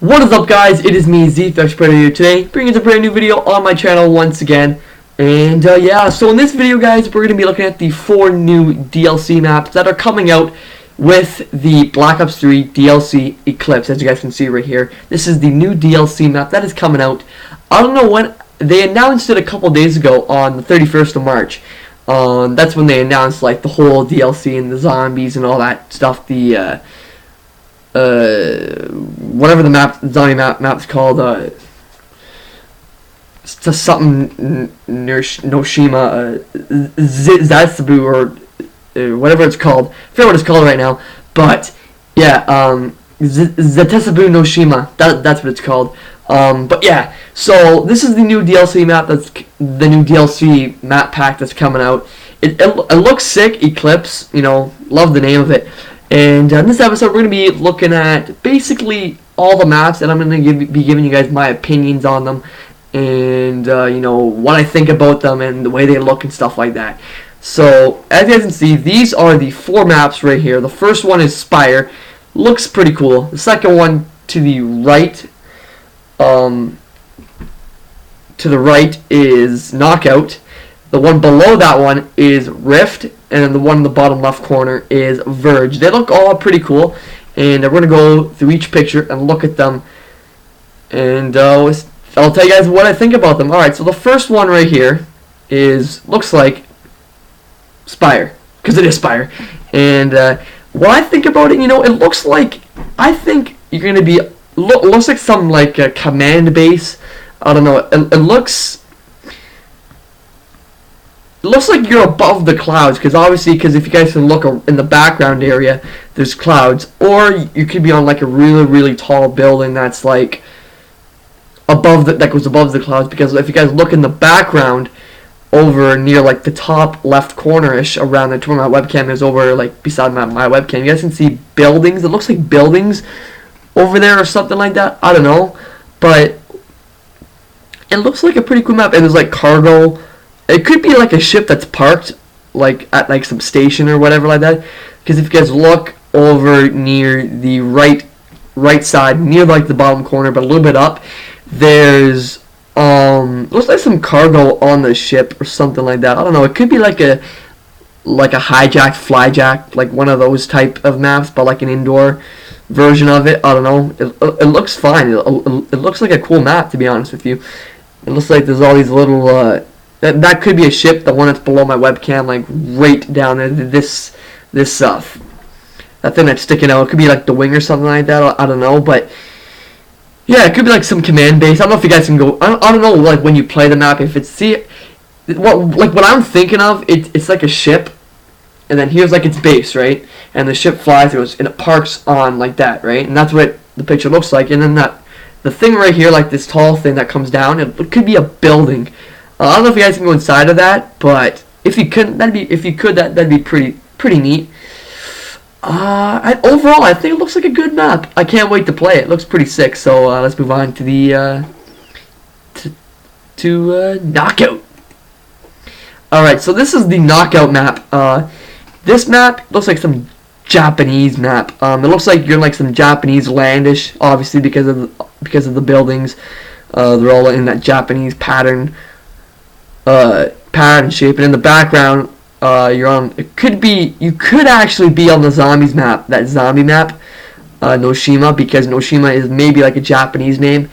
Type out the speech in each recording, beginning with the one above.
What is up, guys? It is me, Verge here today, bringing a brand new video on my channel once again. And yeah, so in this video, guys, we're going to be looking at the 4 new DLC maps that are coming out with the Black Ops 3 DLC Eclipse, as you guys can see right here. This is the new DLC map that is coming out. I don't know when, they announced it a couple days ago on the 31st of March. That's when they announced like the whole DLC and the zombies and all that stuff, the whatever the zombie map's called, it's just something Noshima, Zatsubu, or whatever it's called. I forget what it's called right now, but yeah, Zatsubu Noshima, that's what it's called. But yeah, so this is the new DLC map, that's the new DLC map pack that's coming out. It looks sick, Eclipse, you know, love the name of it. And in this episode, we're going to be looking at basically all the maps, and I'm going to be giving you guys my opinions on them, and you know, what I think about them and the way they look and stuff like that. So, as you guys can see, these are the 4 maps right here. The first one is Spire. Looks pretty cool. The second one to the right, is Knockout. The one below that one is Rift, and then the one in the bottom left corner is Verge. They look all pretty cool, and we're going to go through each picture and look at them, and I'll tell you guys what I think about them. Alright, so the first one right here looks like Spire, because it is Spire, and what I think about it, you know, it looks like, I think you're going to be, looks like some like a command base. I don't know, it looks like you're above the clouds, because obviously, if you guys can look in the background area, there's clouds, or you could be on like a really tall building that's like that goes above the clouds, because if you guys look in the background over near like the top left corner-ish around the where my webcam is, over like beside my webcam, you guys can see buildings. It looks like buildings over there or something like that. I don't know, but it looks like a pretty cool map, and there's like cargo. It could be like a ship that's parked like at like some station or whatever like that, because if you guys look over near the right side, near like the bottom corner but a little bit up, there's looks like some cargo on the ship or something like that. I don't know, it could be like a hijack, flyjack, like one of those type of maps, but like an indoor version of it. I don't know, it looks fine. It looks like a cool map, to be honest with you. It looks like there's all these little that could be a ship, the one that's below my webcam, like right down there. This that thing that's sticking out, it could be like the wing or something like that. I don't know, but yeah, it could be like some command base. I don't know if you guys can go. I don't know, like when you play the map, if it's what I'm thinking of. It's like a ship, and then here's like its base, right? And the ship flies and it parks on like that, right? And that's what the picture looks like. And then the thing right here, like this tall thing that comes down, it could be a building. I don't know if you guys can go inside of that, but if you could, that'd be pretty neat. Overall, I think it looks like a good map. I can't wait to play it. It looks pretty sick. So let's move on to the Knockout. All right, so this is the Knockout map. This map looks like some Japanese map. It looks like you're in like some Japanese landish, obviously because of the buildings. They're all in that Japanese pattern shape, and in the background, you could actually be on the zombies map, that zombie map, Noshima, because Noshima is maybe like a Japanese name,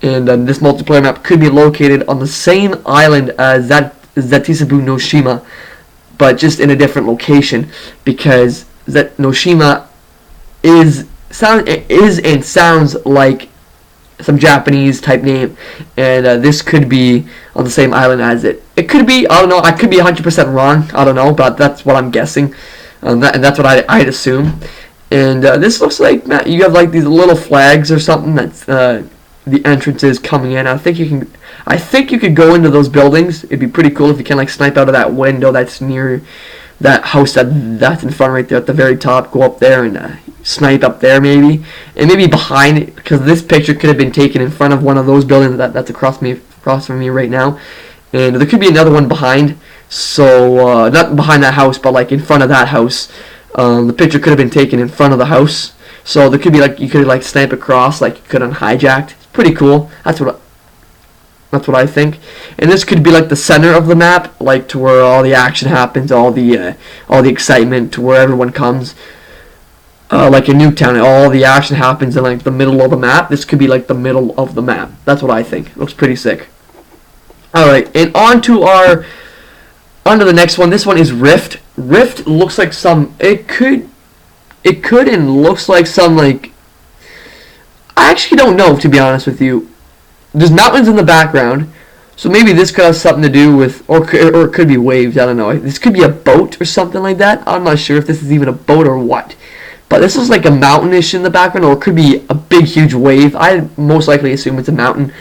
and this multiplayer map could be located on the same island as Zatsubu Noshima, but just in a different location, because that Noshima sounds like some Japanese type name, and this could be on the same island as it. It could be, I don't know, I could be 100% wrong, I don't know, but that's what I'm guessing, and that's what I'd assume. And this looks like, you have like these little flags or something that's the entrances coming in. I think you could go into those buildings. It'd be pretty cool if you can like snipe out of that window that's near that house that's in front right there at the very top. Go up there and snipe up there maybe, and maybe behind it, because this picture could have been taken in front of one of those buildings that's across from me right now, and there could be another one behind. So not behind that house, but like in front of that house. The picture could have been taken in front of the house, So there could be like, you could like snipe across like you could on Hijacked. It's pretty cool. That's what I think. And this could be like the center of the map, like to where all the action happens, all the excitement, to where everyone comes. Like in Nuketown, all the action happens in like the middle of the map. This could be like the middle of the map. That's what I think. It looks pretty sick. Alright, and on to the next one. This one is Rift. Rift looks like some, it could and looks like some, like, I actually don't know, to be honest with you. There's mountains in the background, so maybe this could have something to do with, or it could be waves, I don't know. This could be a boat or something like that. I'm not sure if this is even a boat or what. But this is like a mountainish in the background, or it could be a big, huge wave. I most likely assume it's a mountain.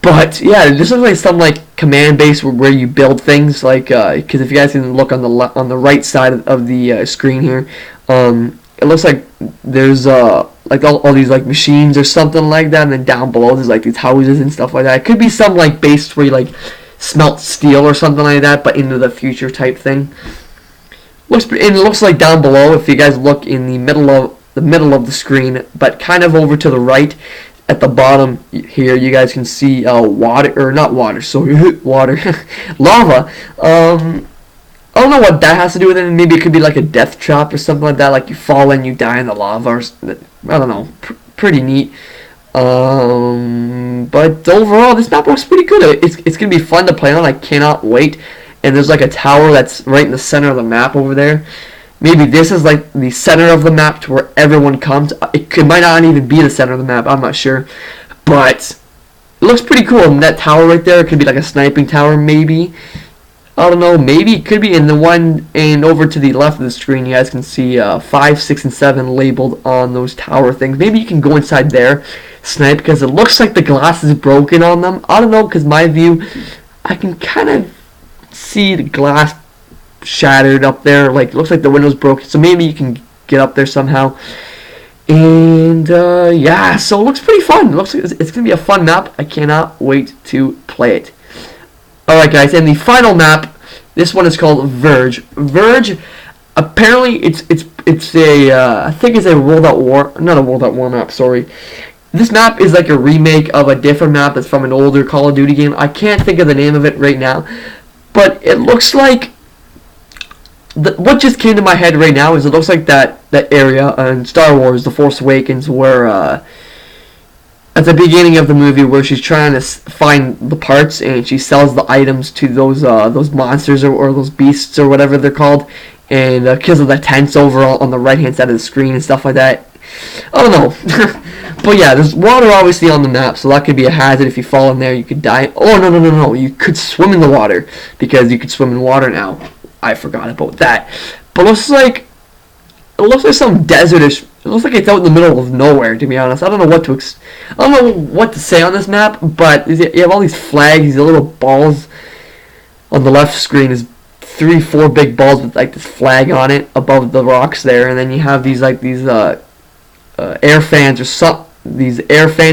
But yeah, this is like some like command base where you build things. Like, because if you guys can look on the right side of the screen here, it looks like there's like all these like machines or something like that, and then down below there's like these houses and stuff like that. It could be some like base where you like smelt steel or something like that, but into the future type thing. And it looks like down below, if you guys look in the middle of the screen, but kind of over to the right at the bottom here, you guys can see water, or not water, sorry, water, lava. I don't know what that has to do with it. Maybe it could be like a death trap or something like that. Like you fall in, you die in the lava. Or, I don't know. Pretty neat. But overall, this map looks pretty good. It's gonna be fun to play on. I cannot wait. And there's like a tower that's right in the center of the map over there. Maybe this is like the center of the map to where everyone comes. It might not even be the center of the map. I'm not sure. But it looks pretty cool. And that tower right there could be like a sniping tower, maybe. I don't know, maybe it could be in the one, and over to the left of the screen you guys can see 5, 6, and 7 labeled on those tower things. Maybe you can go inside there, snipe, because it looks like the glass is broken on them. I don't know, because my view, I can kind of see the glass shattered up there, like it looks like the window's broken, so maybe you can get up there somehow. And yeah, so it looks pretty fun. It looks like it's going to be a fun map. I cannot wait to play it. Alright guys, and the final map, this one is called Verge. Verge, apparently it's a, I think it's a World at War, not a World at War map, sorry. This map is like a remake of a different map that's from an older Call of Duty game. I can't think of the name of it right now, but it looks like, what just came to my head right now is it looks like that area in Star Wars, The Force Awakens, where, at the beginning of the movie where she's trying to find the parts and she sells the items to those monsters or those beasts or whatever they're called, and because of the tents over on the right hand side of the screen and stuff like that. I don't know. But yeah, there's water obviously on the map, so that could be a hazard. If you fall in there you could die. Oh no, you could swim in the water, because you could swim in water now. I forgot about that. But it looks like some desertish. It looks like it's out in the middle of nowhere, to be honest. I don't know what to say on this map, but you have all these flags, these little balls. On the left screen is 3, 4 big balls with like this flag on it above the rocks there, and then you have these air fans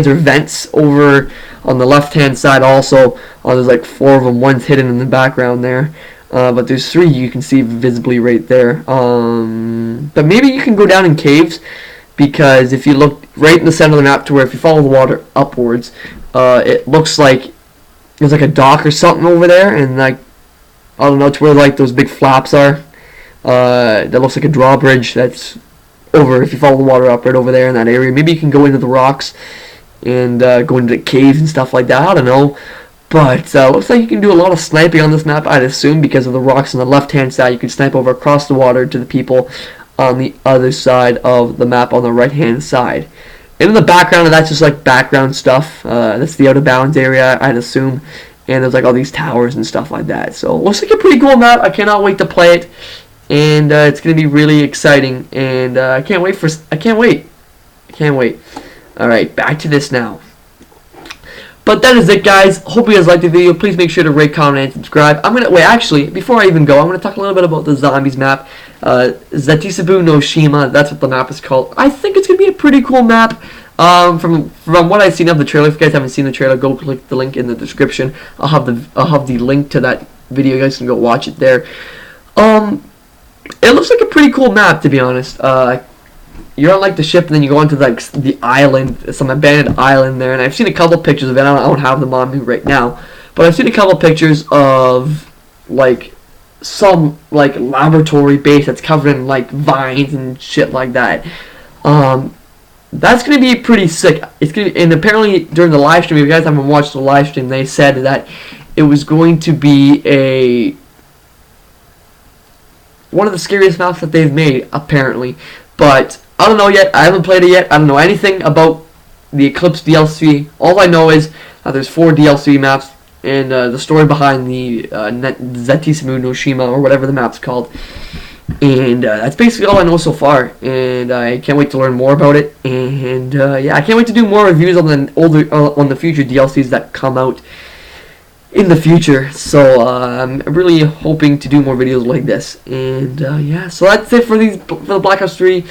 or vents over on the left hand side also. There's like 4 of them. One's hidden in the background there. But there's 3 you can see visibly right there. But maybe you can go down in caves, because if you look right in the center of the map to where if you follow the water upwards, it looks like there's like a dock or something over there, and like, I don't know, to where like those big flaps are. That looks like a drawbridge that's over, if you follow the water up right over there in that area. Maybe you can go into the rocks and go into the caves and stuff like that. I don't know. But looks like you can do a lot of sniping on this map, I'd assume, because of the rocks on the left-hand side. You can snipe over across the water to the people on the other side of the map on the right-hand side. And in the background, that's just like background stuff. That's the out of bounds area, I'd assume. And there's like all these towers and stuff like that. So it looks like a pretty cool map. I cannot wait to play it. And it's going to be really exciting. And I can't wait. Alright, back to this now. But that is it, guys. Hope you guys liked the video. Please make sure to rate, comment, and subscribe. Actually, before I even go, I'm going to talk a little bit about the zombies map. Zatisabu no Shima, that's what the map is called. I think it's going to be a pretty cool map. From what I've seen of the trailer. If you guys haven't seen the trailer, go click the link in the description. I'll have the link to that video. You guys can go watch it there. It looks like a pretty cool map, to be honest. you're on like the ship, and then you go onto like the island, some abandoned island there. And I've seen a couple pictures of it. I don't have them on me right now, but I've seen a couple pictures of like some like laboratory base that's covered in like vines and shit like that. That's gonna be pretty sick. It's gonna, and apparently during the live stream, if you guys haven't watched the live stream, they said that it was going to be one of the scariest maps that they've made, apparently. But I don't know yet. I haven't played it yet. I don't know anything about the Eclipse DLC. All I know is there's 4 DLC maps, and the story behind the Zetisumu no Shima, or whatever the map's called. And that's basically all I know so far, and I can't wait to learn more about it. And yeah, I can't wait to do more reviews on the future DLCs that come out in the future. So I'm really hoping to do more videos like this. And yeah, so that's it for the Black Ops 3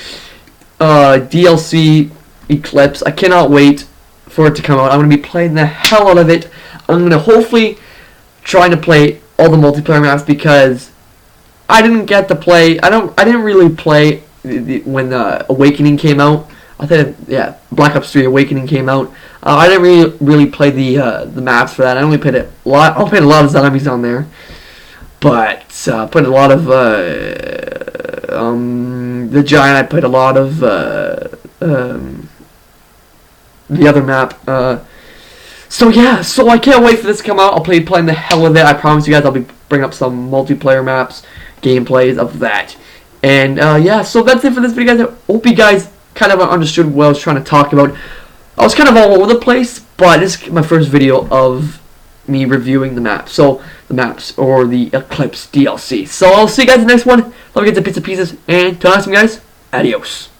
DLC Eclipse. I cannot wait for it to come out. I'm gonna be playing the hell out of it. I'm gonna hopefully try to play all the multiplayer maps, because I didn't get to play. I didn't really play when Awakening came out. I think, yeah, Black Ops 3 Awakening came out. I didn't really play the maps for that. I only played a lot. I played a lot of zombies on there, but played a lot of the Giant. I played a lot of the other map. So yeah, so I can't wait for this to come out. I'll playing the hell with it. I promise you guys, I'll be bringing up some multiplayer maps, gameplays of that. And yeah, so that's it for this video, guys. I hope you guys kind of understood what I was trying to talk about. I was kind of all over the place, but this is my first video of me reviewing the map. So the maps, or the Eclipse DLC. So I'll see you guys in the next one. Love you guys to pizza pieces, and till next time, guys. Adios.